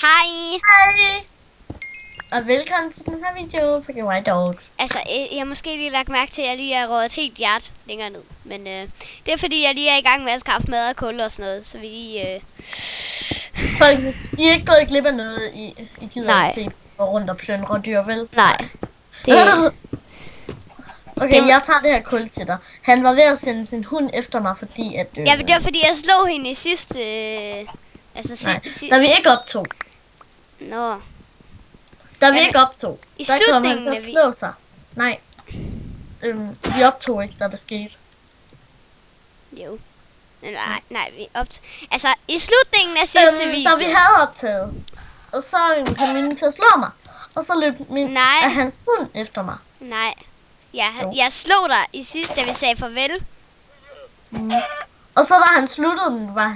Hej! Hej! Og velkommen til den her video på Game White Dogs. Altså, jeg har måske lige lagt mærke til, at jeg lige er røget et helt hjert længere ned. Men det er fordi, jeg lige er i gang med at skaffe mad og kul og sådan noget. Så vi lige... Folkens, I er ikke gået glip af noget, I gider Nej. at se gå rundt og plyndre dyr, vel? Nej. Det... Okay, jeg tager det her kul til dig. Han var ved at sende sin hund efter mig, fordi at... Ja, men det var fordi, jeg slog hende i sidste... altså, Nej, der vi ikke optog. Nå. Der vi ikke optog. I der kom han slutningen til at er vi... slå sig. Nej. Vi optog ikke, da det skete. Jo. Nej, vi altså, i slutningen af sidste video... Da vi havde optaget. Og så kom min til at slå mig. Og så løb af hans hund efter mig. Nej. Jeg slog dig i sidste, da vi sagde farvel. Og så da han sluttede den, var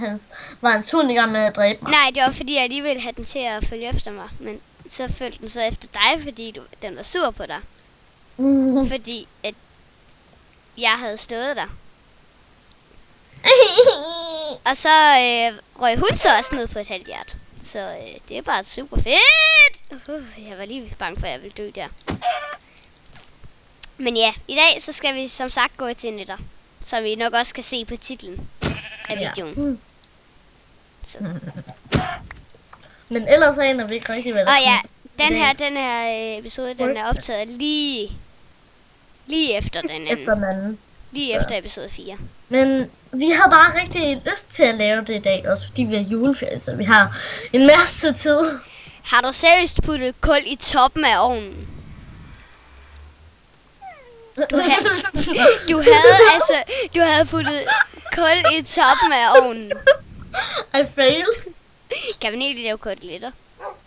hans hund i gang med at dræbe mig. Nej, det var fordi, jeg lige ville have den til at følge efter mig. Men så følte den så efter dig, fordi den var sur på dig. Fordi at jeg havde stået der. Og så røg hun så også ned på et halvt hjert. Så det er bare super fedt. Jeg var lige bange for, at jeg ville dø der. Men ja, i dag så skal vi som sagt gå til netter. Som vi nok også kan se på titlen af videoen. Så. Men ellers aner vi ikke rigtig, hvad der ja, den her episode, den er optaget lige efter den anden. Efter den anden. Lige efter episode 4. Men vi har bare rigtig lyst til at lave det i dag, også fordi vi har juleferie, så vi har en masse tid. Har du seriøst puttet kul i toppen af ovnen? Du havde puttet kul i toppen af ovnen. I fail. Kan man egentlig lave koteletter?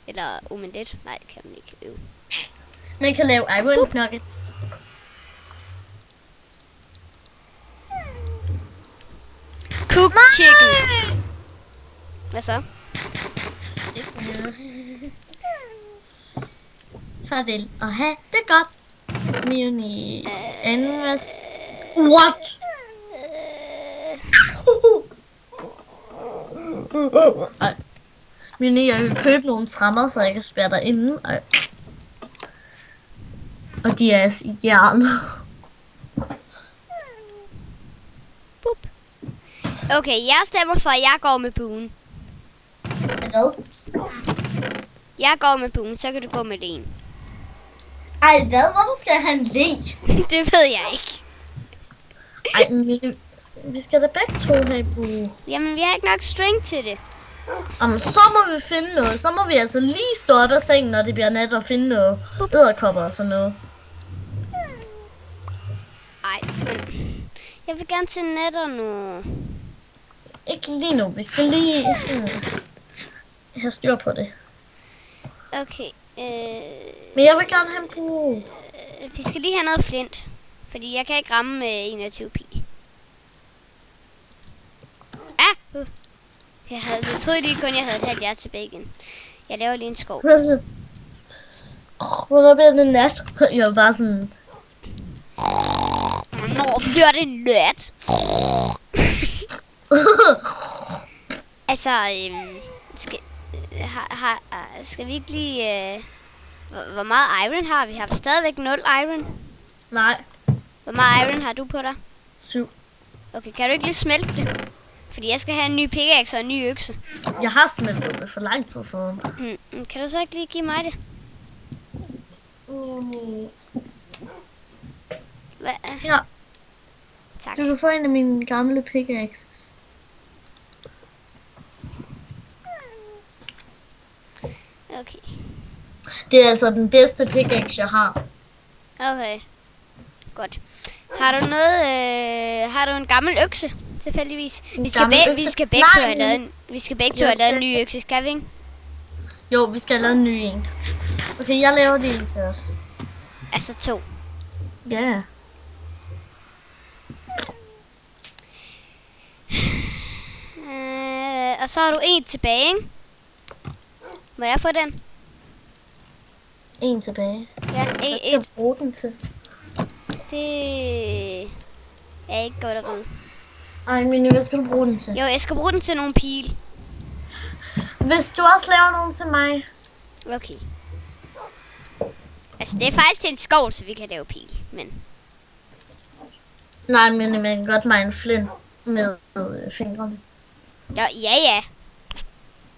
Eller omelet? Nej, det kan man ikke lave. Man kan lave iron nuggets. Cooked chicken. Hvad så? Farvel og have det godt. Mioni. Anvas. What? Ej. Mioni, jeg vil købe nogle trammer, så jeg kan spærre dig inde. Ej. Og de er i jern. Boop. Okay, jeg stemmer for, at jeg går med buen. Hvad? Jeg går med buen, så kan du gå med len. Ej, hvad? Hvorfor skal jeg have en le? Det ved jeg ikke. Ej, men vi skal da begge to have bue. Jamen, vi har ikke nok string til det. Jamen, så må vi finde noget. Så må vi altså lige stå op af sengen, når det bliver nat, og finde noget edderkopper og sådan noget. Ej, men jeg vil gerne til netter nu. Ikke lige nu. Vi skal lige sådan have styr på det. Okay. Men jeg vil gerne have en bue. Vi skal lige have noget flint. Fordi jeg kan ikke ramme med 21 pil. Jeg troede lige kun, jeg havde et halvt hjert tilbage igen. Jeg laver lige en skov. Hvornår bliver det nat? Jeg var bare sådan... Nå, bliver det nat? Altså, skal vi ikke lige... hvor meget iron har vi? Har vi stadigvæk 0 iron? Nej. Hvor meget iron har du på dig? 7. Okay, kan du ikke lige smelte det? Fordi jeg skal have en ny pickaxe og en ny økse. Jeg har smeltet det for lang tid siden. Kan du så ikke lige give mig det? Hvad? Ja. Tak. Du kan få en af mine gamle pickaxes. Okay. Det er altså den bedste pickaxe, jeg har. Okay. Godt. Har du noget... har du en gammel økse? Tilfældigvis. Vi skal begge to have lavet en ny økse, skal vi ikke? Jo, vi skal have lavet en ny en. Okay, jeg laver det en til os. Altså 2. Ja. Yeah. Og så har du en tilbage, ikke? Må jeg få den? En tilbage. Ja, Hvad skal jeg bruge den til? Det er ikke godt at vide. Ej, men hvad skal du bruge den til? Jo, jeg skal bruge den til nogle pile. Hvis du også laver nogen til mig. Okay. Altså, det er faktisk til en skov, så vi kan lave pil, men... Nej, men man kan godt mine flint med fingrene. Ja.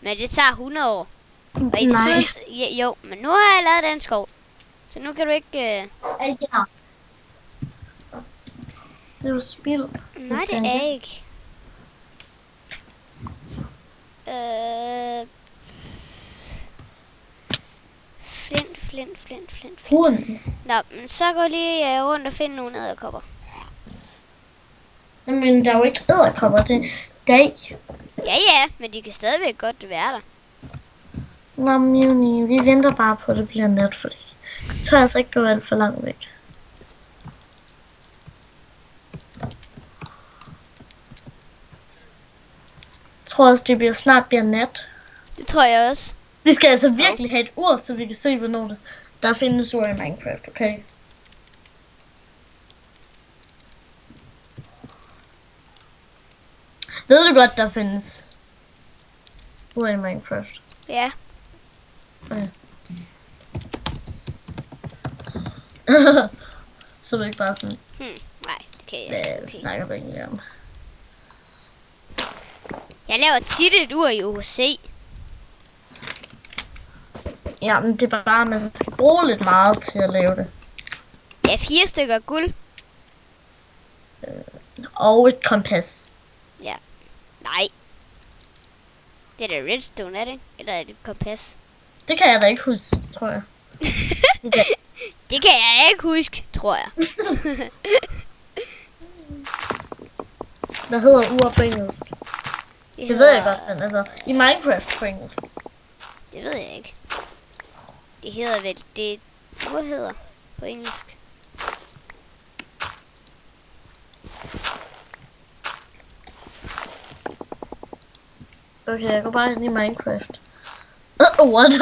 Men det tager 100 år. Og i Nej. desuden, jo, men nu har jeg lavet den skov. Så nu kan du ikke... Ja. Det er jo spild. Nej, det er ikke. Flint. Hund. Nå, men så gå lige rundt og finde nogle edderkopper. Men der er jo ikke edderkopper, det er dag. Ja, men de kan stadigvæk godt være der. Nå, Mjuni, vi venter bare på, at det bliver nat, fordi det tør altså ikke gå alt for langt væk. Jeg tror også, det snart bliver nat. Det tror jeg også. Vi skal altså virkelig have et ur, så vi kan se, hvornår der findes ur i Minecraft, okay? Ved du godt, der findes ur i Minecraft? Ja. Okay. Så er det ikke bare sådan, Nej, det kan jeg hvad ikke. Okay. snakker du egentlig om? Jeg laver tit et ur i OC. Ja, men det er bare, at man skal bruge lidt meget til at lave det. Ja, 4 stykker guld. Og et kompas. Nej. Det er da redstone, er det ikke? Eller er det et kompas? Det kan jeg da ikke huske, tror jeg. Det kan jeg ikke huske, tror jeg. Der hedder ur på engelsk. Det ved jeg godt, men altså, i Minecraft på engelsk. Det ved jeg ikke. Det hedder vel, det ur hedder på engelsk. Okay, jeg går bare ind i Minecraft. What?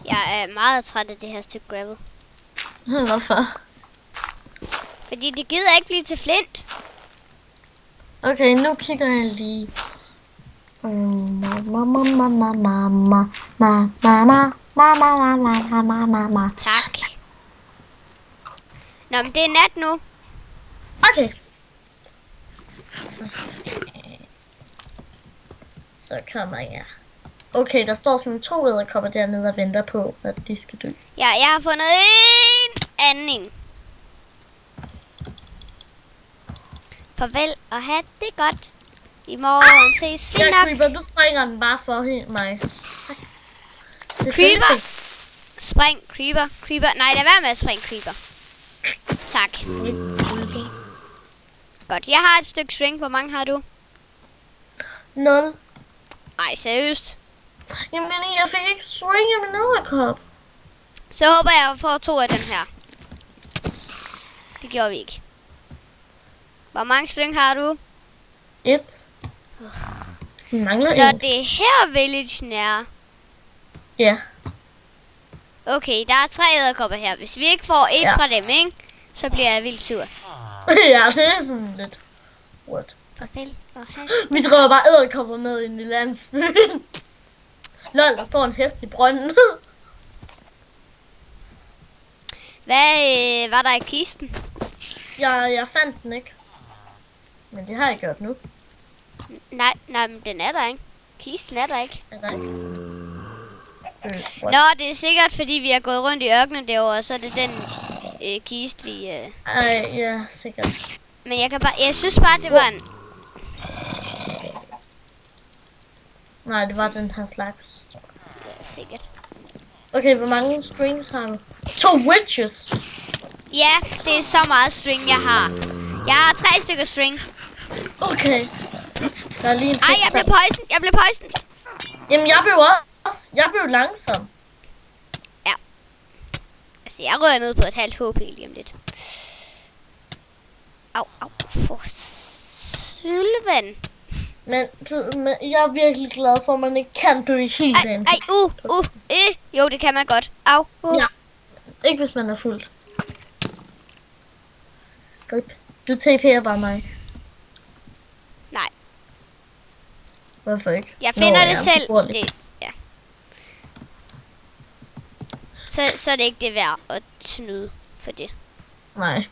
Jeg er meget træt af det her stykke gravel. Hvorfor? Fordi det gider ikke blive til flint. Okay, nu kigger jeg lige. Tak. Nå, men det er nat nu. Okay. Så kommer jeg. Okay, der står sådan 2 edderkopper dernede og venter på, at de skal dø. Ja, jeg har fundet en anden. Farvel og have det godt. I morgen ses vi Ja, nok. Creeper, du springer den bare for mig. Tak. Creeper. Spring, creeper. Nej, lad være med at springe, creeper. Tak. Godt, jeg har et stykke string. Hvor mange har du? 0. Ej, seriøst. Jamen, jeg fik ikke string af min edderkop. Så håber jeg, at får 2 af den her. Det gjorde vi ikke. Hvor mange string har du? 1. Vi mangler Når en. det er her villagen er. Ja. Okay, der er 3 edderkopper her. Hvis vi ikke får et fra dem, ikke? Så bliver jeg vildt sur. Ja, det er sådan lidt. What? Farvel og have. Vi drøber bare edderkopper med ind i landsbyen. Lol, der står en hest i brønden. Hvad var der i kisten? Jeg fandt den ikke. Men det har jeg gjort nu. Nej, men den er der ikke. Kisten er der ikke. Er der ikke? Nå, det er sikkert, fordi vi har gået rundt i ørkenen derovre, og så er det den kiste, vi... Ej, ja, sikkert. Men jeg synes bare, det var en... Nej, det var den her slags. Ja, sikkert. Okay, hvor mange strings har du? 2 witches. Ja, det er så meget string, jeg har. Jeg har 3 stykker string. Okay. Der er lige en Ej, jeg blev poisoned. Jamen, jeg blev også. Jeg blev langsom. Altså, jeg rører ned på et halvt HP lige om lidt. Au, for sylven. Men jeg er virkelig glad for, at man ikke kan dø helt ind. Jo, det kan man godt. Au. Ja. Ikke hvis man er fuld. Grip. Du TP'er bare mig. Nej. Hvorfor ikke? Jeg finder det ja, selv. Ja. Så er det ikke det værd at snyde for det. Nej.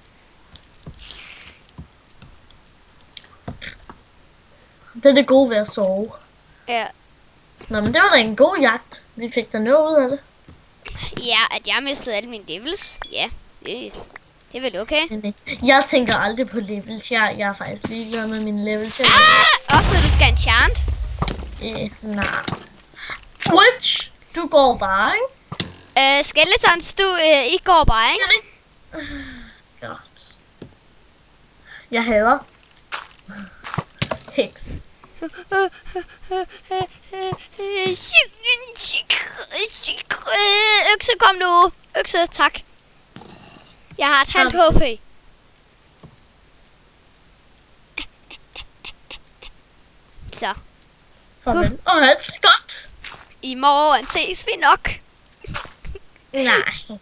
Det er det gode ved at sove. Ja. Nå, men det var da en god jagt. Vi fik da noget ud af det. Ja, at jeg mistede alle mine levels. Ja, det er vel okay. Jeg tænker aldrig på levels. Jeg er faktisk ligeglad med mine levels. Også når du skal enchant? Nej. Witch, du går bare, ikke? Skeletons, I går bare, ikke? Godt. Jeg hader heks. Økse, kom nu. Økse, tak. Jeg har et halvt HP. Så. Farvel. Godt. I morgen ses vi nok. Nej.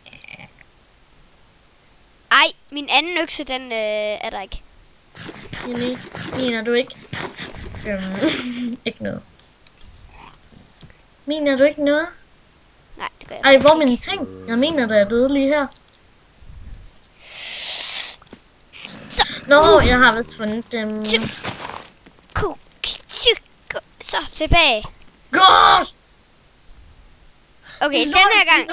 Ej, min anden økse, den er der ikke. Mener du ikke? Ikke noget. Mener du ikke noget? Nej, det gør jeg Ej, hvor er ikke. mine ting? Jeg mener, der er døde lige her. Nå, jeg har vist fundet dem. Så, tilbage. Godt! Okay, den her gang.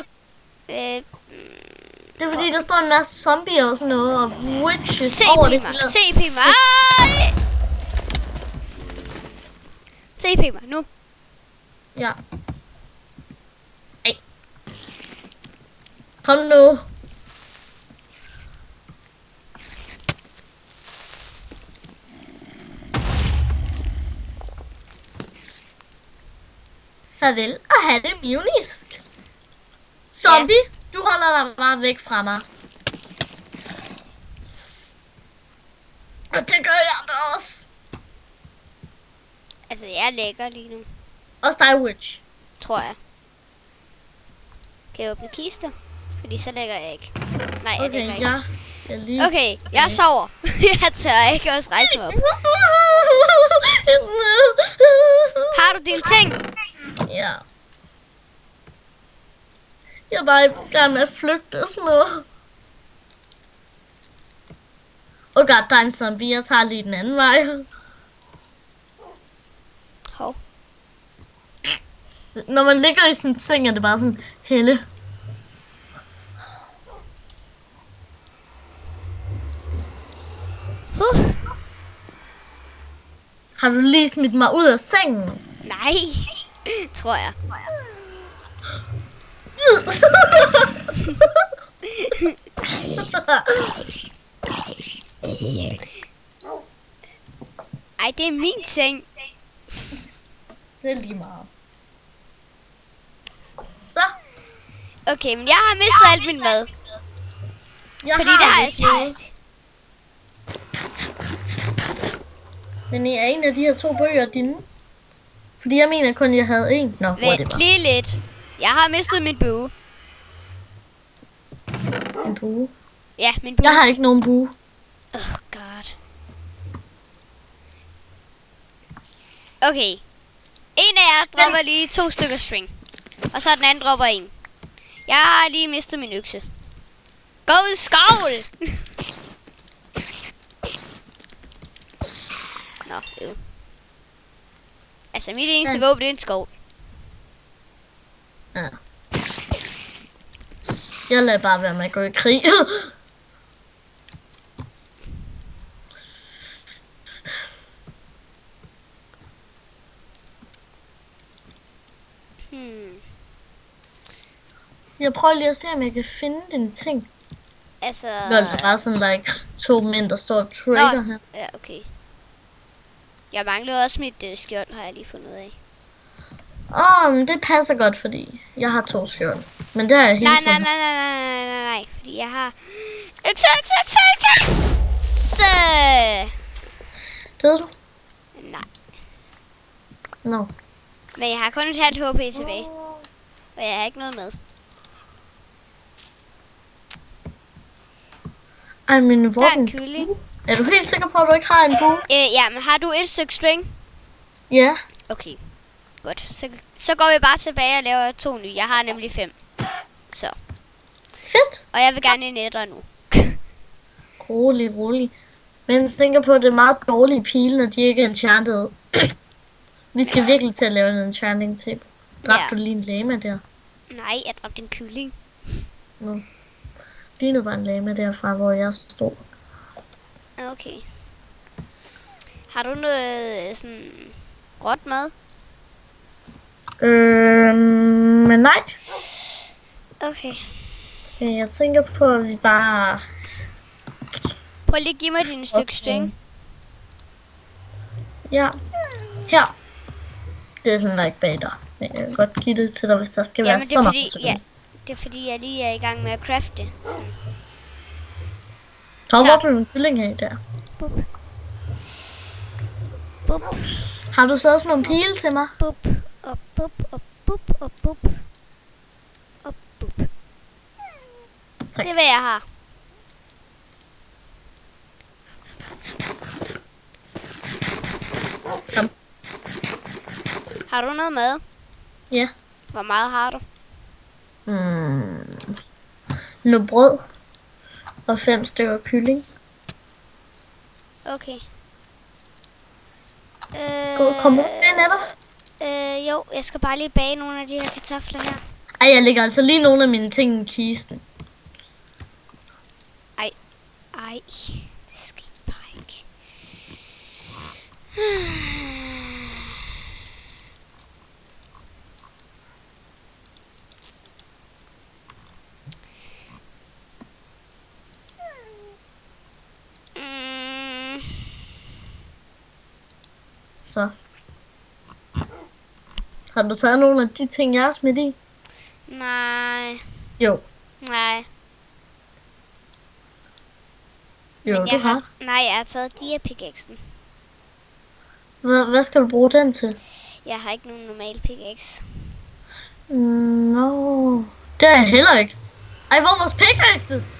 Det er fordi, der står en masse zombier og sådan noget, og witches over det hele. TP mig. TP mig, nu. Ja. Ej. Kom nu. Farvel og have det musisk. Zombie, du holder dig bare væk fra mig. Og det gør jeg da også. Altså, jeg lægger lige nu, Også dig, Witch. tror jeg. Kan jeg åbne kister? Fordi så lægger jeg ikke. Nej, jeg Okay, lægger ikke. jeg skal lige... Okay, jeg sover. Jeg tør ikke også rejse mig op. Har du dine ting? Ja. Jeg er bare i gang med at flygte og sådan noget. Oh god, der er en zombie. Jeg tager lige den anden vej. Hov. Når man ligger i sin seng, er det bare sådan helle. Har du lige smidt mig ud af sengen? Nej, tror jeg. Ej, det er min seng. Det er lige meget. Så. Okay, men jeg har mistet alt min mad. Fordi det har jeg spist. Men er en af de her to bøger dine? Fordi jeg mener kun, jeg havde en. Nå, Vent lige lidt. Jeg har mistet min bue. En bue. Ja, min bue. Jeg har ikke nogen bue. Oh god. Okay. En af jer dropper lige 2 stykker string. Og så den anden dropper en. Jeg har lige mistet min økse. Gå ud, skovl! Nå, jo. Altså, mit eneste våben, det er en skov. Ja. Jeg lader bare være med at gå i krig. Jeg prøver lige at se, om jeg kan finde den ting. Altså... Nå, der er bare sådan, like, 2 mænd, der står og trigger her. Ja, okay. Jeg mangler også mit skjold, har jeg lige fundet ud af. Men det passer godt, fordi jeg har 2 skjold. Men det er jeg hele tiden. Nej, fordi jeg har... Økse! Så... Døde du? Nej. Nå. Men jeg har kun et halvt HP tilbage. Og jeg har ikke noget med. Ej, min Der er våben. en kylling. Er du helt sikker på, at du ikke har en bue? Ja, men har du et stykke string? Ja. Okay, godt. Så går vi bare tilbage og laver 2 nye. Jeg har nemlig 5. Så. Fedt. Og jeg vil gerne i netter nu. Rolig. Men jeg tænker på, at det er meget dårlige pile, når de ikke er enchanted. Vi skal virkelig til at lave en enchanting table. Dræbte du lige en lama der? Nej, jeg dræbte en kylling. Nå. Lignede bare en lama derfra, hvor jeg stod. Okay. Har du noget sådan råt mad? Men nej. Okay. Jeg tænker på, at vi bare... Prøv lige at give mig din stykke string. Ja. Her. Det er sådan ikke bag dig. Men jeg kan godt give det til dig, hvis der skal være Jamen, det så er meget fordi, service. det er fordi, jeg lige er i gang med at crafte. Sådan. Hvor Så. var du en kylling af der? Bup. Bup. Har du så også nogle pile til mig? Bup. Og bup. Og bup. Og bup. Og bup. Tak. Det er, hvad jeg har. Kom. Har du noget mad? Ja. Hvor meget har du? Noget brød. Og 5 stykker kylling. Okay. Kom ud med netter. Jo, jeg skal bare lige bage nogle af de her kartofler her. Ej, jeg lægger altså lige nogle af mine ting i kisten. Ej, det skete bare ikke. Så. Har du taget nogle af de ting, jeg har smidt i? Nej. Jo. Nej. Jo, Men du har. Nej, jeg har taget dia-pickaxen. Hvad skal du bruge den til? Jeg har ikke nogen normal pickaxe. Nå. Det er jeg heller ikke. Ej, hvor er vores pickaxes?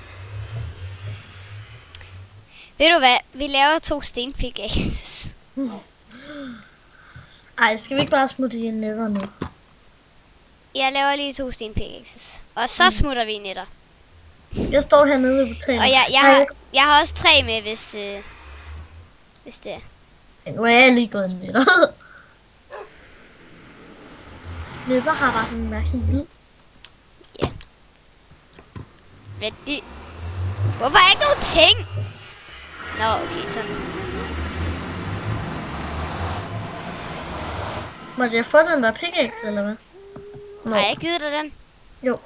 Ved du hvad? Vi laver 2 stenpickaxes. Ej, skal vi ikke bare smutte i en netter nu? Jeg laver lige 2 stenpickaxes. Og så smutter vi i netter. Jeg står hernede ved portalen. Og jeg har også 3 med, hvis det er. Nu er jeg lige gået i netter. Netter har bare sådan en mærkelig lyd. Men de... Hvorfor er ikke nogen ting? Nå, okay, sådan. Måtte jeg få den der pickaxe, eller hvad? Nå. Har jeg givet dig den? Jo.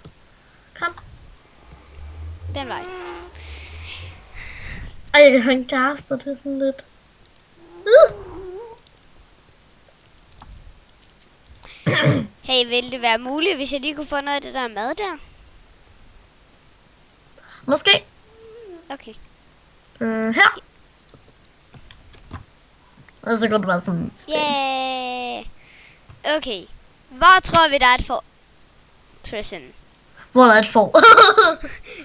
Kom. Den vej. Ej, jeg kan høre en gas, og det er sådan lidt... Hey, ville det være muligt, hvis jeg lige kunne få noget af det der mad der? Måske. Okay. Her. Og så går du bare sådan tilbage. Yeah. Okay. Hvor tror vi, der er et får? Tristan. Hvor der er et får.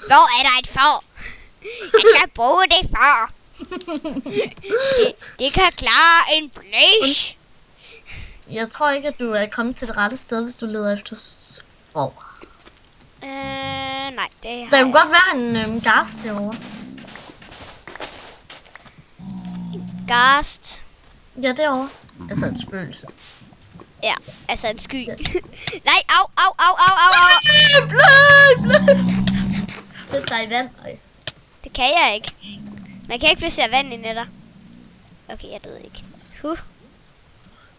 Hvor er der et får? Jeg skal bruge det for. Det kan klare en blaze. Jeg tror ikke, at du er kommet til det rette sted, hvis du leder efter får. Nej, det har Der jeg. kunne godt være en gas derovre. Gast. Ja, derovre. Altså et spøgelse. Ja, altså en sky. Nej, au. Blød. Sæt dig i vand. Ej. Det kan jeg ikke. Man kan ikke placere vand i netter. Okay, jeg døde ikke.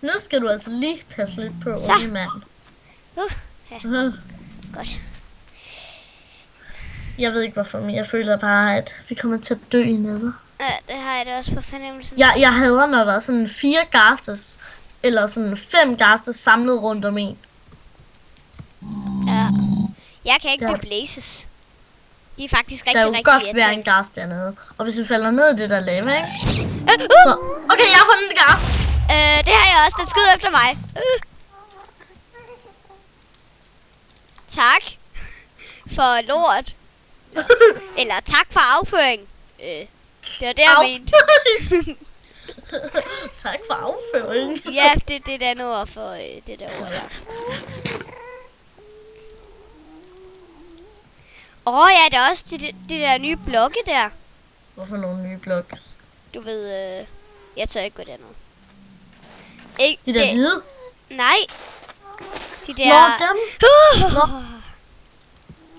Nu skal du altså lige passe lidt på, Så. unge mand. Ja, godt. Jeg ved ikke hvorfor, men jeg føler bare, at vi kommer til at dø i nether. Ja, det har jeg da også på fornemmelsen. Jeg hader, når der er sådan 4 gastes, eller sådan 5 gastes samlet rundt om en. Ja. Jeg kan ikke Ja. blive blazes. De er faktisk Der rigtig, vil rigtig godt være irriterende. en gas dernede. Og hvis vi falder ned i det der lava, ikke? Så, okay, jeg har fundet en gas. Det har jeg også. Den skyder efter mig. Tak for lort. Eller tak for afføring. Det var det, jeg mente. Tak for afføring. Ja, det er et ord for det der ord der. Ja, det er også de der nye blokke der. Hvorfor nogle nye blogs? Du ved, jeg tør ikke gå derned. Ikke De der hvide? Nej. De der... Nå, dem? Nå.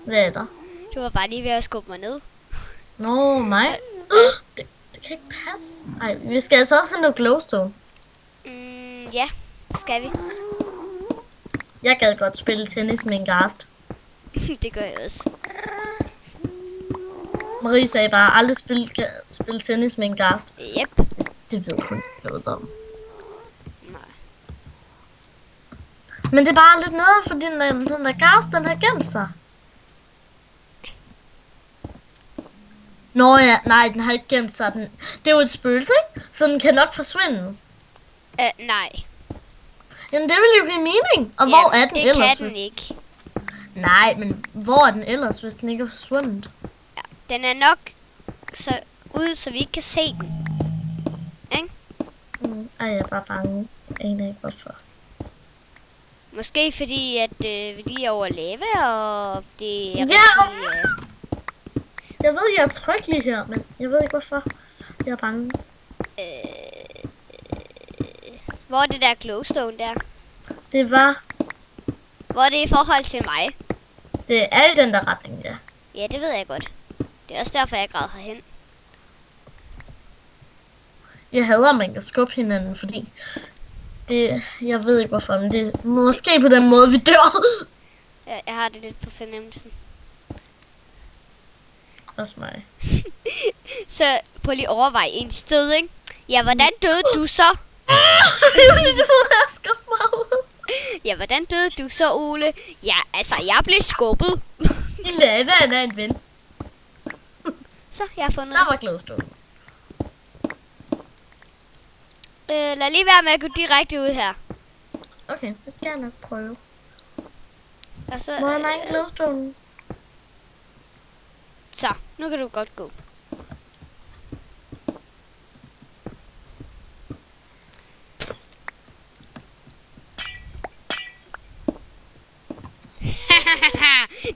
Hvad er der? Du var bare lige ved at skubbe mig ned. Nå, mig? Det kan ikke passe. Ej, vi skal altså også have noget glowstone. Ja, skal vi. Jeg gad godt spille tennis med en gast. Det gør jeg også. Marie sagde bare, aldrig spille tennis med en gast. Yep. Det ved hun noget om. Nej. Men det er bare lidt noget, fordi den der gast, den har gemt sig. Nå ja, nej, den har ikke gemt sig. Det er jo et spøgelse, ikke? Så den kan nok forsvinde. Nej. Jamen det vil jo give mening. Og hvor er den det ellers? Det kan den ikke. Nej, men hvor er den ellers, hvis den ikke er forsvundet? Ja, den er nok så ud, så vi ikke kan se den. Ikke? Ej, jeg er bare bange. Jeg aner ikke hvorfor. Måske fordi, at vi lige er over lave, og det er Ja! rigtig... Jeg ved, jeg er tryg lige her, men jeg ved ikke hvorfor. Jeg er bange. Hvor er det der glowstone der? Det var... Hvor er det i forhold til mig? Det er i den der retning, ja. Ja, det ved jeg godt. Det er også derfor, jeg græd herhen. Jeg hader, at man kan skubbe hinanden, fordi... Det... Jeg ved ikke hvorfor, men det er måske på den måde, vi dør. Jeg har det lidt på fornemmelsen. Også mig. Så prøv lige at overveje en stød, ikke? Ja, hvordan døde du så? Det ved jeg skubbe mig ud. Ja, hvordan døde du så, Ole? Ja, altså, jeg blev skubbet. I lavaen er en ven. Så, jeg har fundet Der var glowstone. lad lige være med at gå direkte ud her. Okay, det skal jeg nok prøve. Og så, Hvor er mig glowstone? Så, nu kan du godt gå.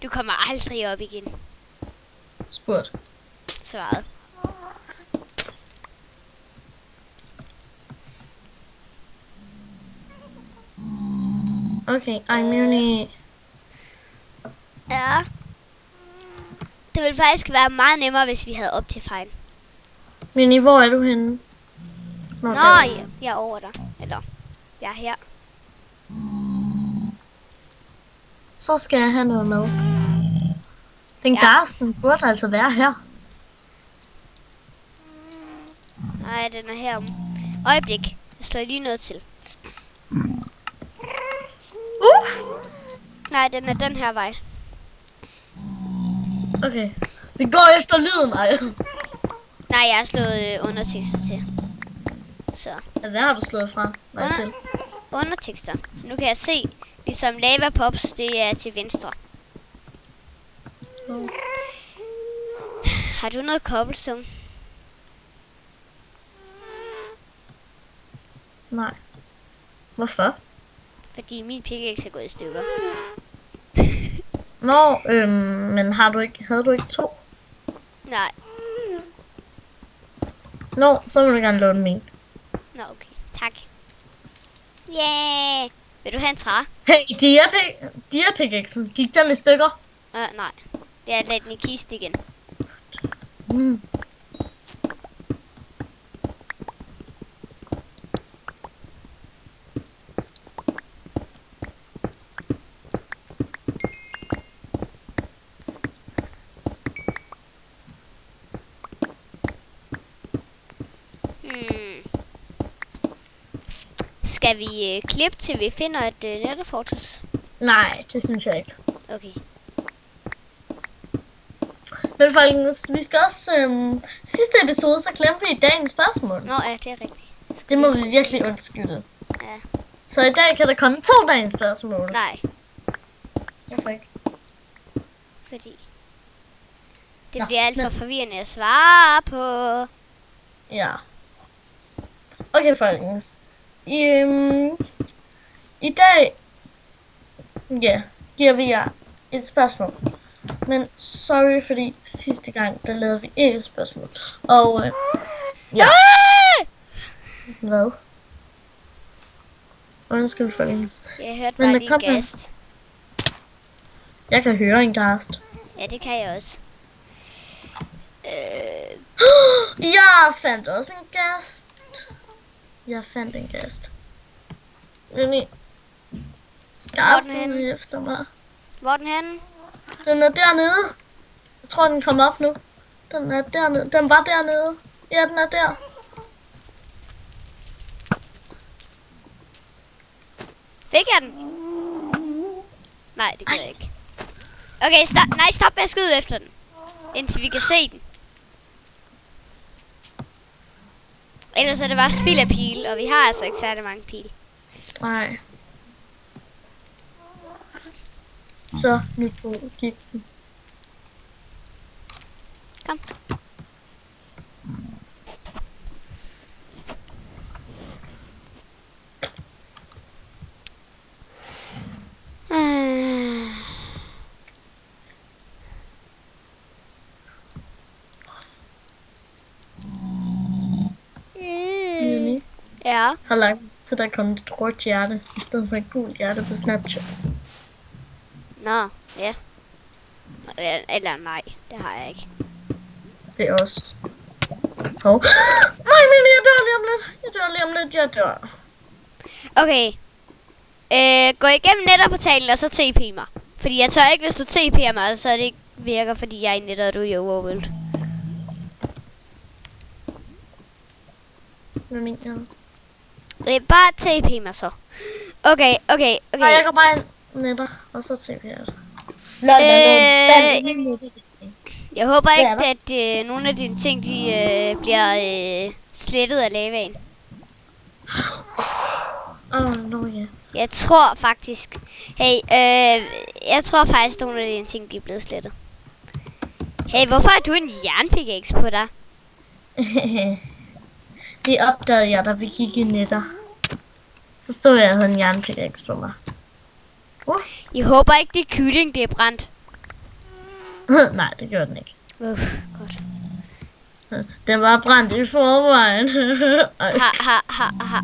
Du kommer aldrig op igen. Spurgt. Svaret. Okay, Imuni. Ja. Det ville faktisk være meget nemmere, hvis vi havde op til fejl. Mini, hvor er du henne? Nå, ja, jeg er over dig. Eller, jeg er her. Så skal jeg have noget med. Den gasten burde altså være her. Nej, den er her. Øjeblik. Jeg slår lige noget til. Nej, den er den her vej. Okay. Vi går efter lyden, ej. Nej, jeg har slået undertekster til. Så. Ja, hvad har du slået fra? Nej, til. Undertekster. Så nu kan jeg se, ligesom lava pops, det er til venstre. Har du noget cobblestone? Nej. Hvorfor? Fordi min pickaxe er gået i stykker. Nå, men havde du ikke 2? Nej. Nå, så vil du gerne låne min. Nå, okay. Tak. Yeah! Vil du have en træ? Hey, dia-pickaxen. Gik den i stykker? Nej. Det er at lade den i kisten igen. Skal vi klippe til vi finder et netterfortress? Nej, det synes jeg ikke. Okay. Men folkens, vi skal også... sidste episode, så glemte vi dagens spørgsmål. Nå ja, det er rigtigt. Det må vi virkelig undskylde. Ja. Så i dag kan der komme 2 dagens spørgsmål. Nej, Hvorfor ikke? fordi det Nå, bliver alt for men- forvirrende at svare på. Ja. Okay, folkens. I dag giver vi jer et spørgsmål. Men sorry, fordi sidste gang, der lavede vi ikke et spørgsmål. Og ja. Hvad? Undskyld, folkens. Jeg hørte Men bare der lige kom en gast. Jeg kan høre en gast. Ja, det kan jeg også. Jeg fandt også en gast. Jeg fandt en gast. Gasten henne? er efter mig. Hvor er den henne? Den er dernede. Jeg tror, den kom op nu. Den er dernede. Den var dernede. Ja, den er der. Fik jeg den? Nej, det gør jeg ikke. Okay, stop med at skyde efter den. Indtil vi kan se den. Ellers er det bare spild af pile, og vi har altså ikke særlig mange pile. Nej. Så, nu gik den. Kom. Ja. Har lagt til der kom et rødt hjerte, i stedet for et gult hjerte på Snapchat. Nå, ja. Eller nej, det har jeg ikke. Det er også. Hov. Nej, men jeg dør lige om lidt. Jeg dør. Okay. Gå igennem netterportalen, og så TP mig. Fordi jeg tør ikke, hvis du TP'er mig, så det ikke virker, fordi jeg er i netter, og du er i overworld. Hvad mener du? Bare TP mig så. Okay. Nej, jeg går bare ind netter, og så ser vi det. Jeg håber Hvad er ikke, at nogle af dine ting, de bliver slettet af lavaen. No, ja. Jeg tror faktisk... Hey, jeg tror faktisk, at nogle af dine ting, de er blevet slettet. Hey, hvorfor har du en jernpickaxe på dig? Det opdagede jeg, da vi gik i netter. Så stod jeg og havde en jernpickaxe på mig. Jeg håber ikke, det er kylling, det er brændt. Nej, det gjorde den ikke. Godt. Den var brændt i forvejen.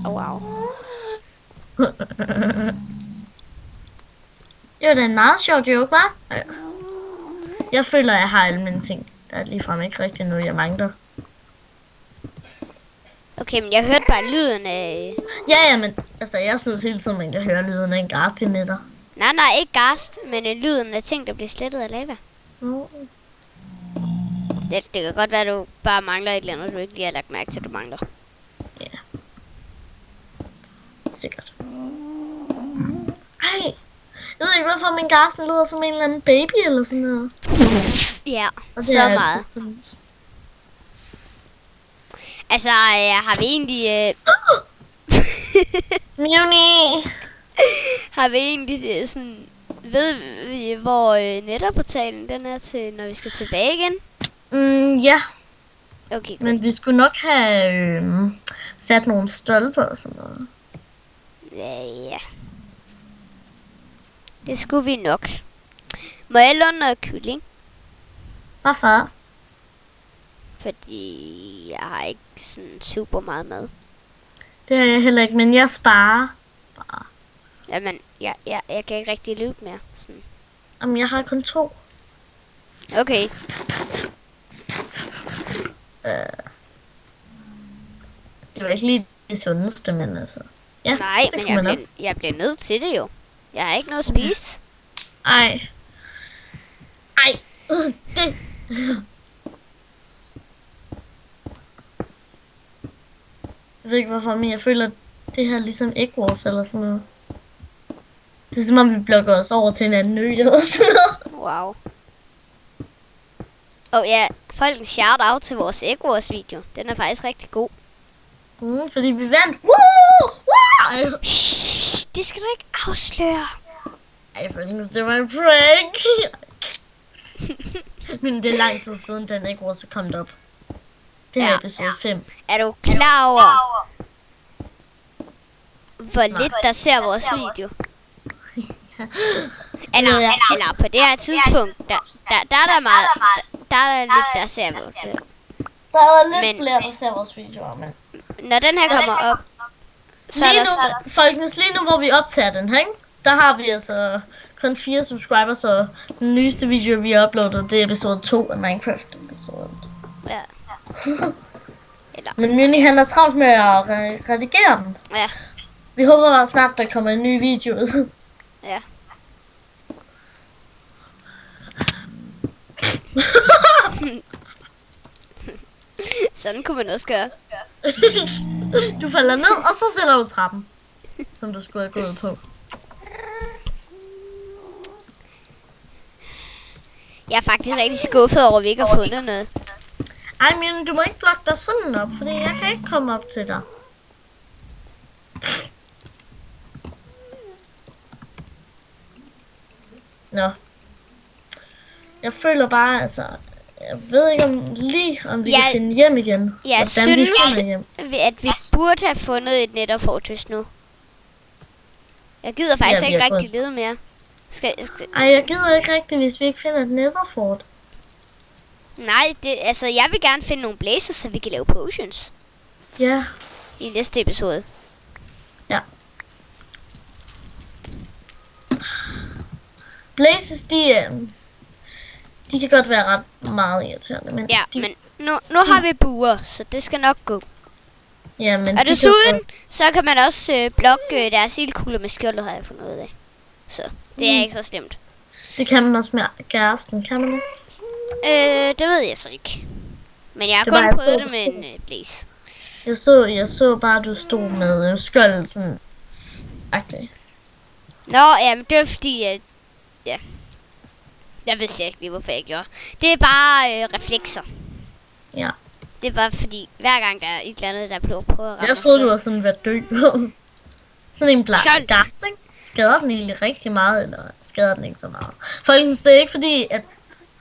Wow. Det var da en meget sjov joke, hva'? Jeg føler, jeg har alle mine ting. Der er ligefrem ikke rigtig noget, jeg mangler. Okay, men jeg hørte bare lyden af... Ja, men altså, jeg synes hele tiden, man kan høre lyden af en gas i netter. Nej, ikke gast, men lyden af ting, der bliver slettet af lava. Det kan godt være, at du bare mangler et eller andet, du ikke lige har lagt mærke til, at du mangler. Ja. Sikkert. Ej, jeg ved ikke, hvorfor min gas lyder som en eller anden baby eller sådan noget. Ja, Og det så er meget. Altså, har vi egentlig... Muni! Har vi egentlig sådan... Ved vi, hvor netterportalen den er til, når vi skal tilbage igen? Ja, Okay, godt. men vi skulle nok have sat nogle stolper og sådan noget. Ja. Det skulle vi nok. Må jeg låne noget kylling? Hvorfor? Fordi jeg har ikke sådan super meget mad. Det har jeg heller ikke, men jeg sparer. Bare. Jamen, jeg kan ikke rigtig løbe mere. Sådan. Jamen, jeg har kun 2. Okay. Det var ikke lige det sundeste, men altså. Ja, Nej, det men kunne man også. jeg bliver nødt til det jo. Jeg har ikke noget at spise. Ej. Det. Jeg ved ikke hvorfor, men jeg føler, at det her er ligesom Egg Wars eller sådan noget. Det er som om, vi blokker os over til en anden ø eller sådan noget. Wow. Og ja, folk shout out til vores Egg Wars video. Den er faktisk rigtig god. Fordi vi vandt. Woo! Shh, det skal du ikke afsløre. Ej, folkens, det var en prank. Men det er lang tid siden, den ikke også er kommet op. Det er episode 5. Er du klar over, hvor lidt der ser vores video? Eller på det her tidspunkt, der er der meget, der er lidt, der ser vores video. Der er lidt flere, der ser vores videoer, men... Når den her kommer op, så er der... Folkens, lige nu, hvor vi optager den her, ikke? Der har vi altså kun 4 subscribers, så den nyeste video, vi har uploadet, det er episode 2 af Minecraft-episoden. Ja. Men Mjønni, han er travlt med at redigere den. Ja. Vi håber bare snart, der kommer en ny video ud. Ja. Sådan kunne man også gøre. Du falder ned, og så sætter du trappen, som du skulle have gået på. Jeg er faktisk rigtig skuffet over, at vi ikke har fundet noget. Ej, men du må ikke blokke dig sådan op, fordi jeg kan ikke komme op til dig. Nå. Jeg føler bare, altså... Jeg ved ikke om vi kan finde hjem igen. Jeg synes, at vi burde have fundet et Nether Fortress nu. Jeg gider faktisk ikke rigtig lede mere. Ej, jeg gider ikke rigtig, hvis vi ikke finder et Netherfort. Nej, altså jeg vil gerne finde nogle blazers, så vi kan lave potions. Ja. I næste episode. Ja. Blazes, de kan godt være ret meget irriterende, men... Ja, men nu har vi buer, så det skal nok gå. Ja, men... Og desuden, så kan man også blokke deres ildkugler med skjoldet, har jeg fundet ud af. Så det er ikke så slemt. Det kan man også med gærsten, kan man det? Det ved jeg så ikke. Men jeg har kun prøvet det med en blaze. Jeg så bare, at du stod med skjold sådan... agtigt. Nå, jamen det er fordi, ja... Jeg ved ikke lige, hvorfor jeg gjorde. Det er bare reflekser. Ja. Det er bare fordi, hver gang der er et eller andet, der prøver at ramme. Jeg troede, du var sådan ved at dø. Sådan en blank gast, ikke? Skader den egentlig rigtig meget, eller skader den ikke så meget? Folkens, det er ikke fordi, at...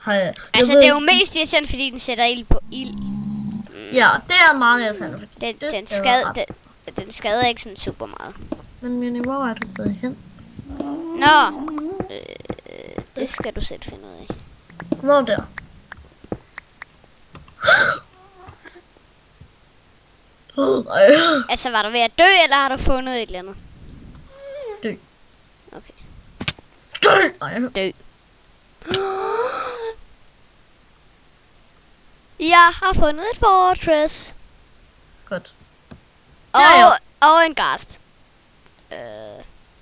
Altså, det er jo mest irriterende, fordi den sætter ild på ild. Ja, det er meget irriterende. Den skader ikke sådan super meget. Men Mjønni, hvor er du gået hen? Nå, det skal du selv finde ud af. Hvor der? Altså, var du ved at dø, eller har du fundet et eller andet? Dø. Okay. Dø. Jeg har fundet et fortress. Godt. Og en ghast.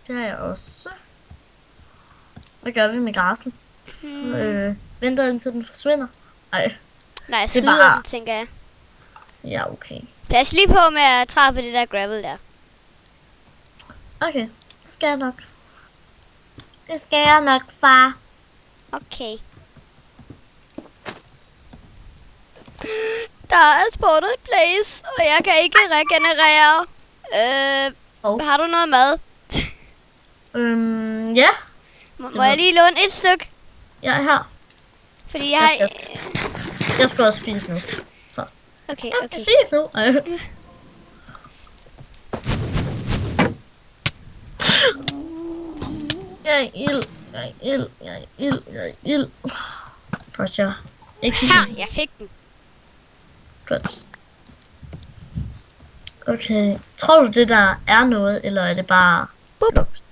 Det har jeg også. Hvad gør vi med græslen? Venter indtil den forsvinder? Nej, jeg skyder den, tænker jeg. Ja, okay. Pas lige på med at træde på det der gravel der. Okay, det skal jeg nok. Det skal jeg nok, far. Okay. Der er spawnet et place, og jeg kan ikke regenerere. Har du noget mad? Ja. Må jeg lige låne et stykke? Ja, her. Fordi jeg har... Jeg skal også spise nu. Så. Okay, jeg skal spise nu. Jeg er ild. Godt, jeg. Her, jeg fik den. Godt. Okay. Tror du, det der er noget, eller er det bare blocks?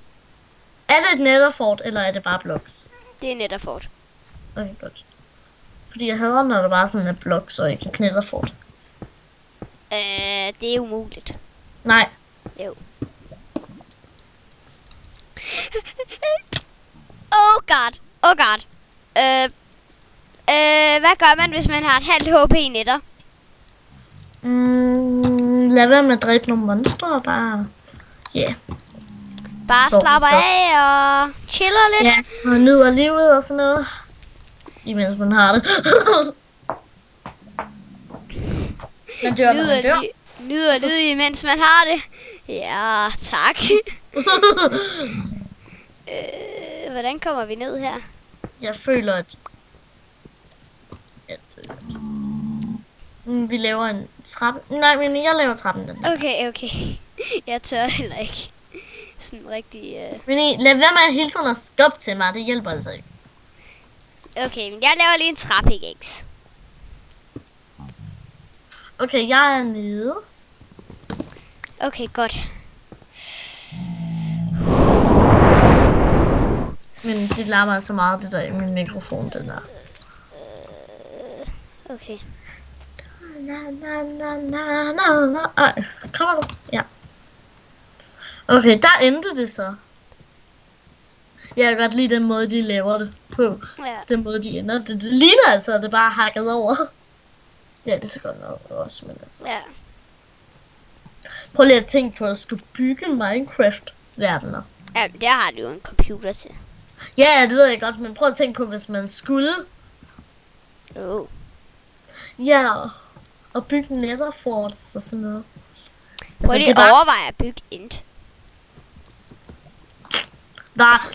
Er det et netherfort, eller er det bare blocks? Det er netherfort. Okay, godt. Fordi jeg hader, når der bare sådan er blocks og ikke et netherfort. Det er umuligt. Nej. Jo. Oh god. Hvad gør man, hvis man har et halvt HP i netter? Lad være med at dræbe nogle monstre og bare... Yeah. Bare slapper af og chiller lidt. Ja, og nyder livet og sådan noget. Imens man har det. Man dør, når man dør. Nyder livet, mens man har det. Ja, tak. Hvordan kommer vi ned her? Jeg føler, at vi laver en trappe. Nej, men jeg laver trappen den. Okay. Jeg tør heller ikke. Sådan rigtig... Men lad være med hele tiden at skubbe til mig. Det hjælper altså ikke. Okay, men jeg laver lige en trappegæks. Okay, jeg er nede. Okay, godt. Men det larmer altså meget, det der i min mikrofon, den der. Okay. Ej, kommer du? Ja. Okay, der endte det så. Jeg kan godt lide den måde, de laver det på. Ja. Den måde, de ender. Det ligner altså, at det bare er hakket over. Ja, det er så godt noget også, men altså. Ja. Prøv lige at tænke på at skulle bygge Minecraft-verdener. Ja, der har du jo en computer til. Ja, det ved jeg godt, men prøv at tænke på, hvis man skulle. Ja, og bygge netherforts og sådan noget. Prøv lige at overveje at bygge End.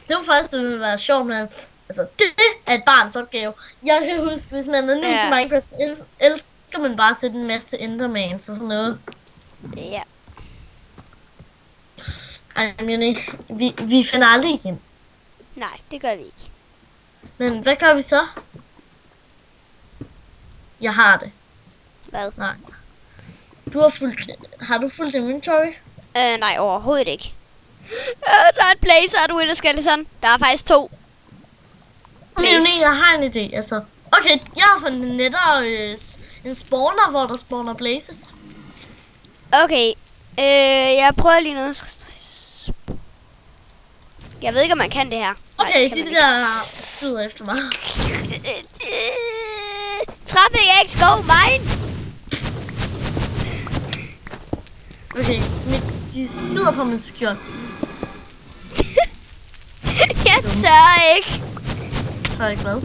Det var faktisk, det ville være sjovt, men altså, det er et barns opgave. Jeg kan huske, hvis man er ny til Minecraft, så elsker man bare at sætte en masse endermans og sådan noget. Ja. Ej, men vi finder aldrig hjem. Nej, det gør vi ikke. Men hvad gør vi så? Jeg har det. Hvad? Nej. Har du fuldt inventory? Nej, overhovedet ikke. Der er et blazer, og du er et skeleton. Der er faktisk 2. Jeg har en idé, altså. Okay, jeg har fundet en spawner, hvor der spawner blazes. Okay, jeg prøver lige noget. Jeg ved ikke, om man kan det her. Okay, nej, de der skyder efter mig. Trappegæks, go mine! Okay, de skyder på min skjold. Jeg tør ikke. Tør ikke hvad?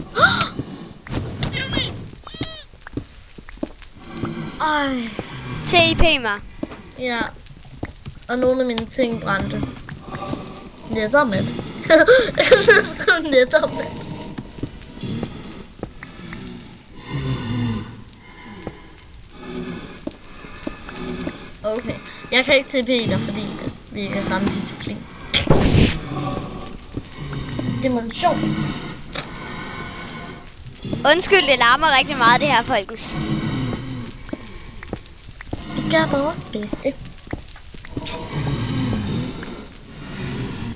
Ej. TIP mig. Ja. Og nogle af mine ting brændte. Nethermat. Jeg skrev nethermat. Okay. Jeg kan ikke TP dig, fordi vi ikke har samme disciplin. Dimension. Undskyld, det larmer rigtig meget det her, folkens. Vi gør vores bedste.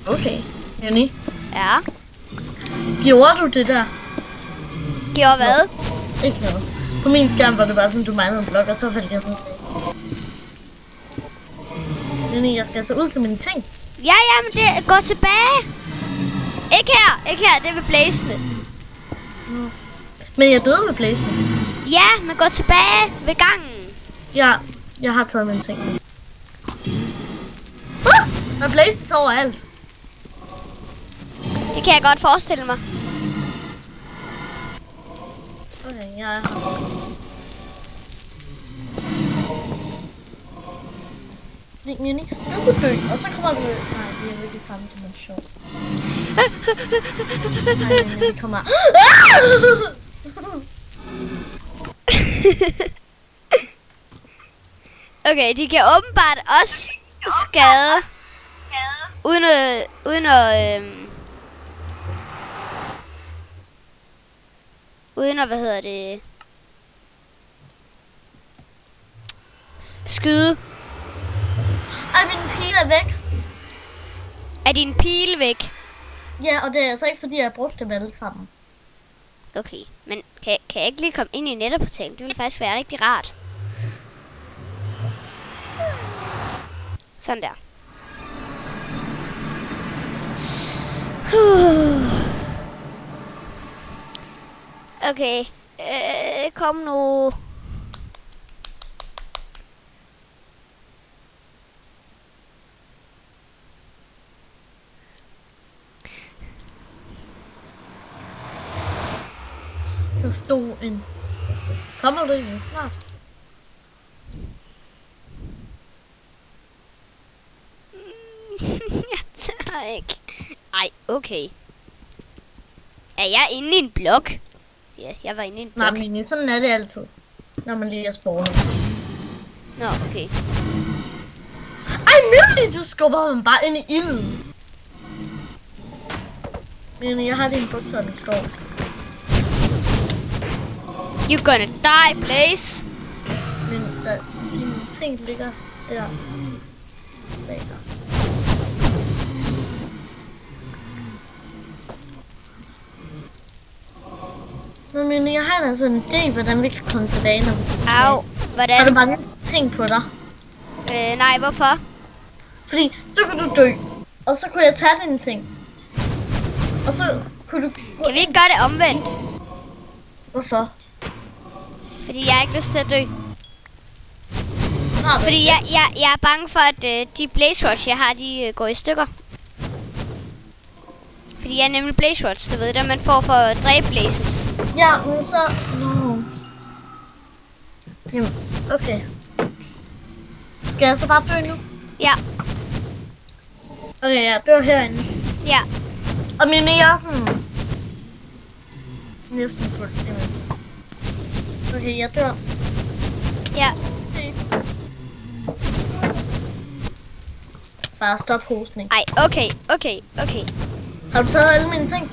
Okay, Jenny. Ja. Gjorde du det der? Gjorde hvad? Ikke noget. På min skærm var det bare sådan, du manglede en blok, og så faldt jeg sådan. Jenny, jeg skal altså ud til mine ting. Ja, men det går tilbage. Ikke her, det er ved blæsene. Men jeg døde med blæsene. Ja, men gå tilbage ved gangen. Ja, jeg har taget mine ting. Der blæses overalt. Det kan jeg godt forestille mig. Okay, jeg er her. Jenny, du kunne dø, og så kommer du... Nej, det er ikke samme dimension. Nej, Jenny, kommer... Okay, de kan åbenbart også skade. Uden at, hvad hedder det? Skyde. Ej, min pil er væk. Er din pile væk? Ja, og det er altså ikke, fordi jeg har brugt dem alle sammen. Okay, men kan jeg ikke lige komme ind i netterportalen? Det ville faktisk være rigtig rart. Sådan der. Okay, kom nu. Der stod en... Kommer du egentlig snart? ikke. Ej, okay. Er jeg inde i en blok? Ja, jeg var inde i en blok. Nej, men sådan er det altid, når man lige er spawnet. Nå, okay. Ej, Myrni, du skubber mig bare ind i ilden. Myrni, jeg har din bukser, der står. You gonna die, Blaze. Men dine ting ligger der. Bag dig. Nå, men jeg har altså en idé, hvordan vi kan komme tilbage, når vi skal tilbage. Au, hvordan? Har du mange ting på dig? Nej, hvorfor? Fordi så kunne du dø, og så kunne jeg tage dine ting. Og så kunne du... Kan vi ikke gøre det omvendt? Hvorfor? Fordi jeg har ikke lyst til at dø. Har du Fordi ikke? jeg er bange for, at de blaze rods, jeg har, de går i stykker. Fordi jeg er nemlig blaze rods, du ved, der man får for at dræbe blazes. Ja, men så... No. Jamen, okay. Skal jeg så bare dø nu? Ja, Okay, jeg dør herinde. ja. Og min er sådan... Næsten fuldt. Jamen. Okay, jeg dør. Ja. Ses. Bare stop hostning. Ej, okay. Har du taget alle mine ting?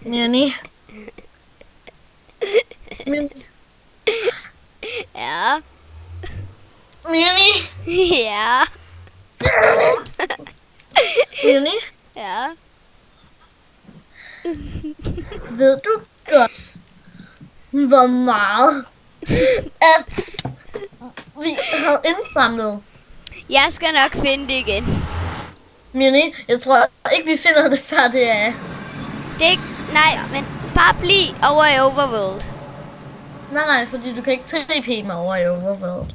Mjørni. Ja. Mjørni. Ja. Mjørni. Ja. Ved du godt, hvor meget at vi havde indsamlet? Jeg skal nok finde det igen. Mjørni, jeg tror ikke, vi finder det før det er... Det er ikke... Nej, men bare bliv over i Overworld. Nej, fordi du kan ikke TP mig over i Overworld.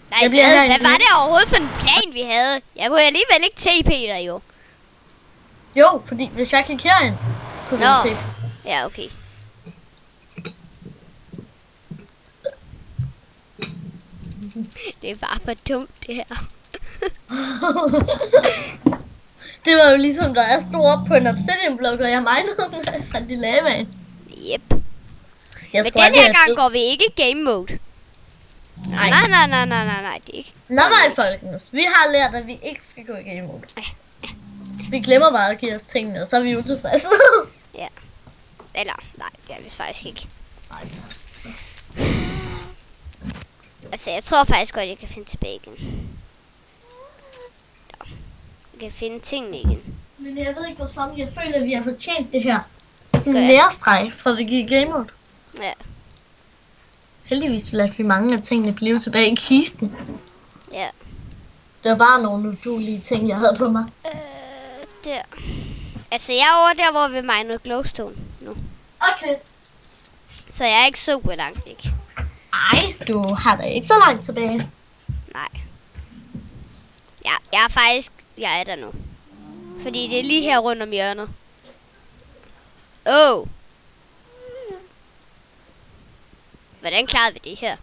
Nej, Jeg bliver hvad herinde. var det overhovedet for en plan, vi havde? Jeg kunne alligevel ikke TP dig jo. Jo, fordi hvis jeg gik herind, kunne Nå. du TP. Ja, okay. Det er bare for dumt, det her. Det var jo ligesom, der jeg stod op på en obsidian blok, og jeg minede den, og jeg faldt i lavaen. Yep. Jeg Men skulle den aldrig her have gang tid. går vi ikke i game mode. Nej. Nej, det er ikke. Nej, folkens. Vi har lært, at vi ikke skal gå i game mode. Vi glemmer bare at give os tingene, og så er vi utilfredse. Ja. Eller, nej, det er vi faktisk ikke. Nej. Altså, jeg tror faktisk godt, jeg kan finde tilbage igen. Ja. Jeg kan finde tingene igen. Men jeg ved ikke, hvorfor jeg føler, at vi har fortjent det her. Sådan Gør en jeg? lærestreg, for vi gik i game mode. Ja. Heldigvis lader vi mange af tingene blive tilbage i kisten. Ja. Det var bare nogle uduelige ting, jeg havde på mig. Der. Altså, jeg er over der, hvor vi miner glowstone nu. Okay. Så jeg er ikke super langt væk. Ej, du har da ikke så langt tilbage. Nej. Ja, jeg er faktisk... Jeg er der nu. Fordi det er lige her rundt om hjørnet. Oh. Hvordan klarede vi det her?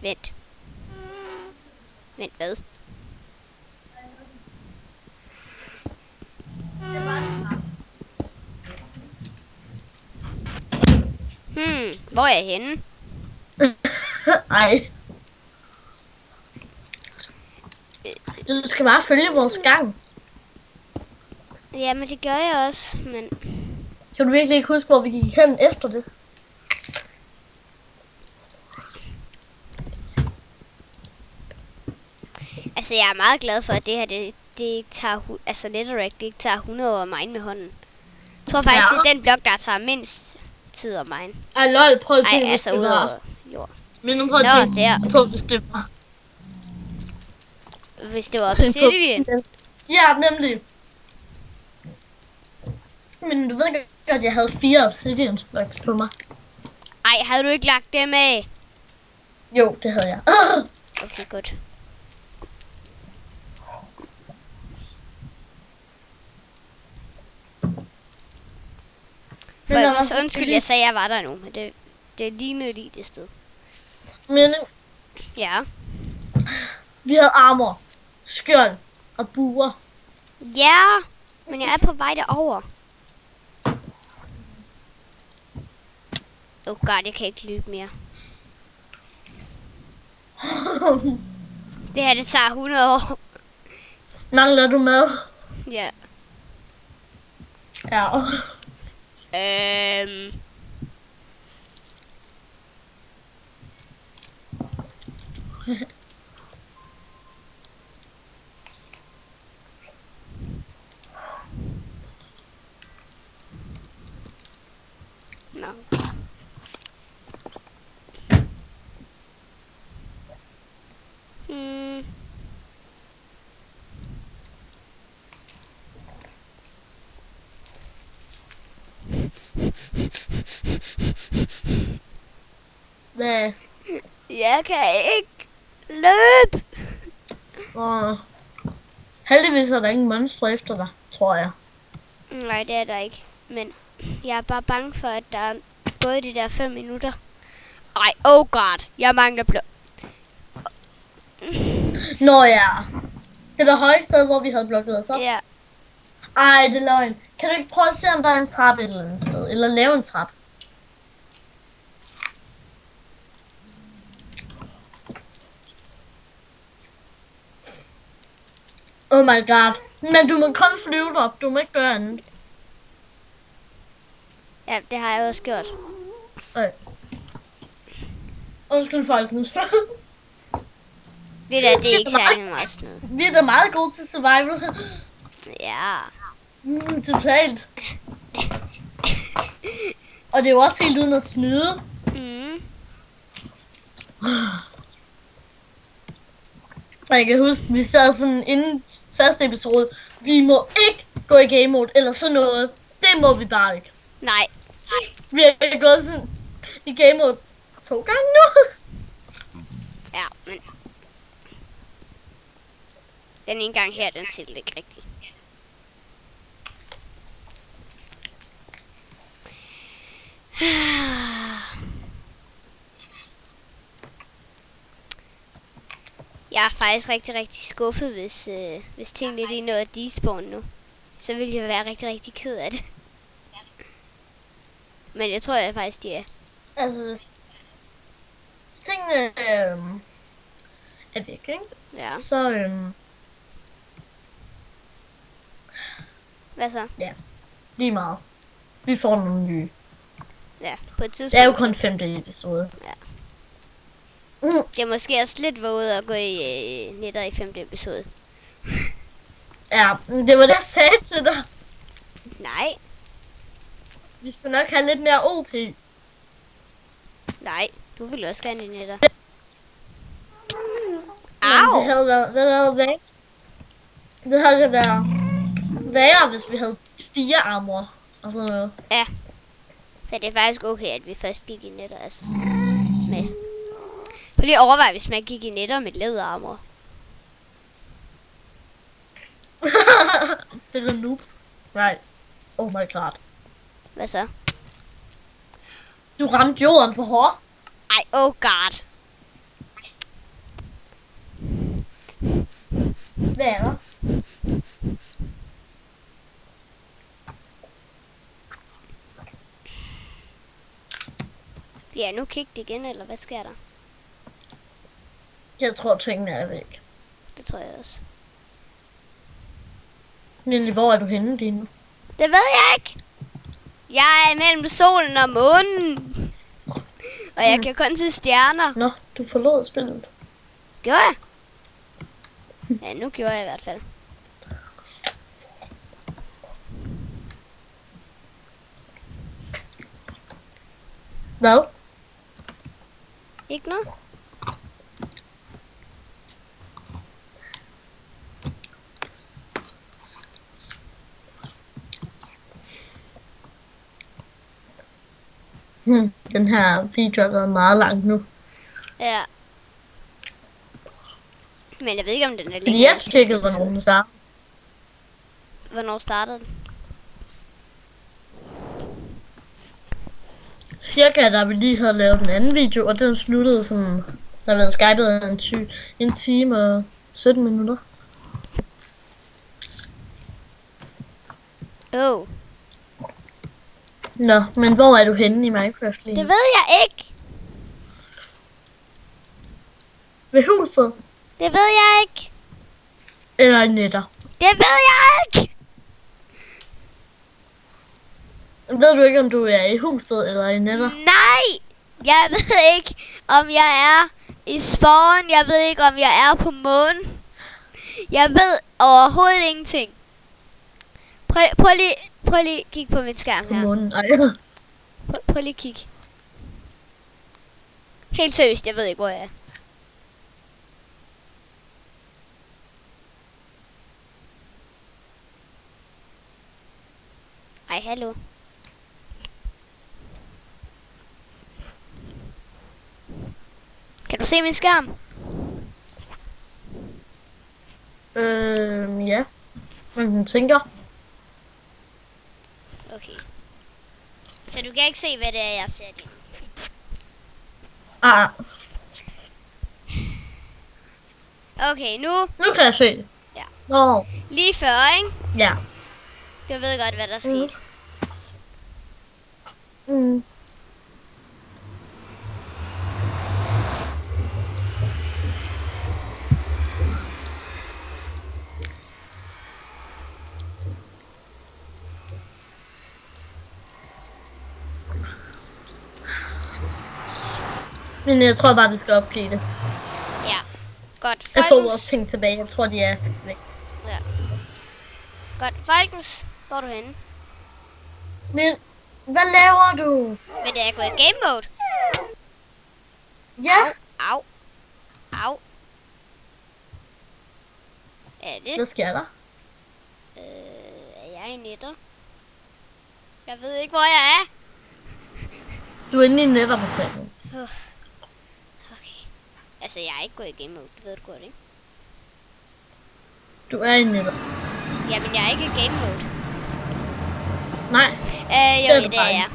Vent. Vent, hvad? Hvor er jeg henne? Ej. Du skal bare følge vores gang. Jamen, det gør jeg også, men... Kan du virkelig ikke huske, hvor vi gik hen efter det? Altså, jeg er meget glad for, at det her, det ikke tager... Altså, Netherrack, det ikke tager 100 år at mine med hånden. Jeg tror faktisk, Ja. det er den blok, der tager mindst tid at mine. Ej, lol, prøv at Ej, tænke, altså, hvis det var. udover jord. Men nu prøv at Nå, tænke der. på, hvis det var. Hvis det var Tænk på obsidian. obsidian. Ja, nemlig. Men du ved godt, at jeg havde 4 obsidian blocks på mig. Ej, havde du ikke lagt dem af? Jo, det havde jeg. Okay, godt. Så undskyld, jeg sagde, at jeg var der nu, men det lignede lige det sted. Men Ja. vi havde armor, skjold og buer. Ja, men jeg er på vej derover. Oh god, jeg kan ikke løbe mere. Det her, det tager 100 år. Mangler du mad? Ja. Ja. No. Hvad? Jeg kan ikke løbe. Heldigvis er der ingen monstre efter dig, tror jeg. Nej, det er der ikke. Men jeg er bare bange for, at der er gået de der 5 minutter. Ej, oh god. Jeg mangler blå. Nå ja. Det er det høje sted, hvor vi havde blokket os op. Ja. Ej, det er løgn. Kan du ikke prøve at se, om der er en trappe et eller andet sted? Eller lave en trappe? Oh my god. Men du må kun flyve op. Du må ikke gøre andet. Ja, det har jeg også gjort. Undskyld folkens. Det der, det er ikke særlig meget snyd. Vi er da meget gode til survival. Ja. Totalt. Og det er jo også helt uden at snyde. Jeg kan huske, vi sad sådan inden første episode. Vi må ikke gå i game mode eller sådan noget. Det må vi bare ikke. Nej. Vi har gået sådan i game mode 2 gange nu. Ja, men den ene gang her, den tæller ikke rigtigt. Jeg er faktisk rigtig skuffet, hvis tingene lige nåede at despawn nu. Så ville jeg være rigtig ked af det. Men jeg tror jeg faktisk, de er. Altså, hvis tingene er væk, ikke? Ja. Så, Hvad så? ja, lige meget. Vi får nogle nye. Ja, på et tidspunkt. Det er jo kun 5. episode. Ja. Det er måske også lidt våget at gå i netter i 5. episode. Ja, det var det, jeg sagde til dig. Nej. Vi skal nok have lidt mere OP. Nej, du vil også gerne i netter. Men Au! det havde været værre, hvis vi havde 4 armor og sådan noget. Ja. Så det er faktisk okay, at vi først gik i netter, altså sådan med. Prøv lige at overveje, hvis man gik i netter med læderarmor. Det er noobs. Nej. Oh my god. Hvad så? Du ramte jorden for hårdt. Ej, oh god. Hvad er der? Ja, nu kiggede det igen, eller hvad sker der? Jeg tror, tingene er væk. Det tror jeg også. Men hvor er du henne lige nu? Det ved jeg ikke. Jeg er mellem solen og månen. Og jeg kan kun se stjerner. Nå, du forlod spillet. Gjorde jeg? Ja, nu gjorde jeg i hvert fald. Hvad? Ikke noget? Den her video har været meget lang nu. Ja. Men jeg ved ikke, om den er Fordi længere. jeg tjekkede, hvornår den startede. Hvornår startede den? cirka, da vi lige havde lavet den anden video, og den sluttede sådan, der har været skypet en time og 17 minutter. Oh. Nå, men hvor er du henne i Minecraft lige? Det ved jeg ikke. Ved huset? Det ved jeg ikke. Eller i netter? Det ved jeg ikke. Ved du ikke, om du er i huset eller i netter? Nej. Jeg ved ikke, om jeg er i spawn. Jeg ved ikke, om jeg er på månen. Jeg ved overhovedet ingenting. Prøv lige at kigge på min skærm På her. månen. Ej. Prøv lige at kigge. Helt seriøst, jeg ved ikke, hvor jeg er. Ej, hallo. Kan du se min skærm? Ja. Men den tænker. Okay. Så du kan ikke se, hvad det er, jeg ser lige. Ah, Okay, nu nu kan jeg se det. Ja. Nå, lige før, ikke? ja. Du ved godt, hvad der er sket. Mm. Men jeg tror bare, vi skal opgive det. Ja. Godt. Jeg får vores ting tilbage. Jeg tror, de er væk. Ja. Godt. Folkens, hvor er du henne? Men, hvad laver du? Men det er gået i game mode. Ja, Au. Au. Er det? hvad sker der? Er jeg i netter? Jeg ved ikke, hvor jeg er. Du er inde i netterportalen. Okay. Altså, jeg er ikke gået i game mode. Det ved du godt, ikke? Du er i netter. Jamen, jeg er ikke i game mode. Nej, Jo, er du det er bare jeg.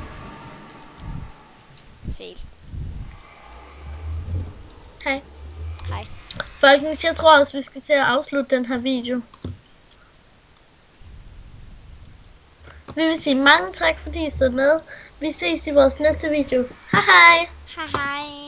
Fejl. hej. Hej. Folkens, jeg tror også, vi skal til at afslutte den her video. Vi vil sige mange tak, fordi I så med. Vi ses i vores næste video. Hej hej! Hej hej.